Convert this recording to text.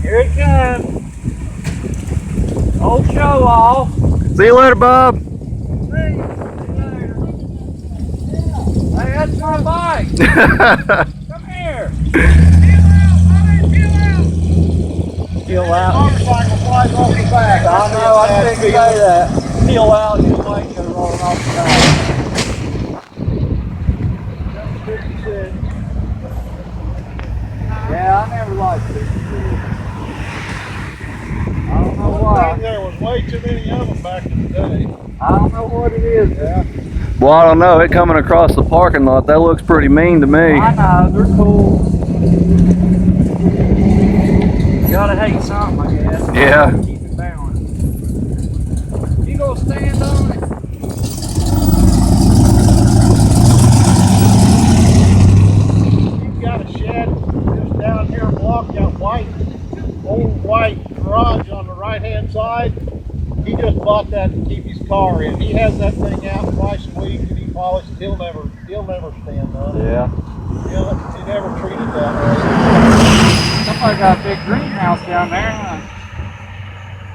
Here it comes. Old show off. See you later, Bob. See you later. Hey, that's my bike. Come here. Peel out. Motorcycle flies off the back. I know, I didn't say that. Peel out and your bike goes rolling off the back. Yeah, I never liked 56. I don't know why. There was way too many of them back in the day. I don't know what it is. Yeah. Well, I don't know. It coming across the parking lot, that looks pretty mean to me. I know, they're cool. You gotta hate something, I guess. Yeah. Keep it balanced. You gonna stand on it? You've got a shed just down here, block that old white garage on the right hand side. He just bought that to keep his car in. He has that thing out twice a week and he polishes. He'll never stand on it. Yeah. He never treated that way. Somebody got a big greenhouse down there, huh?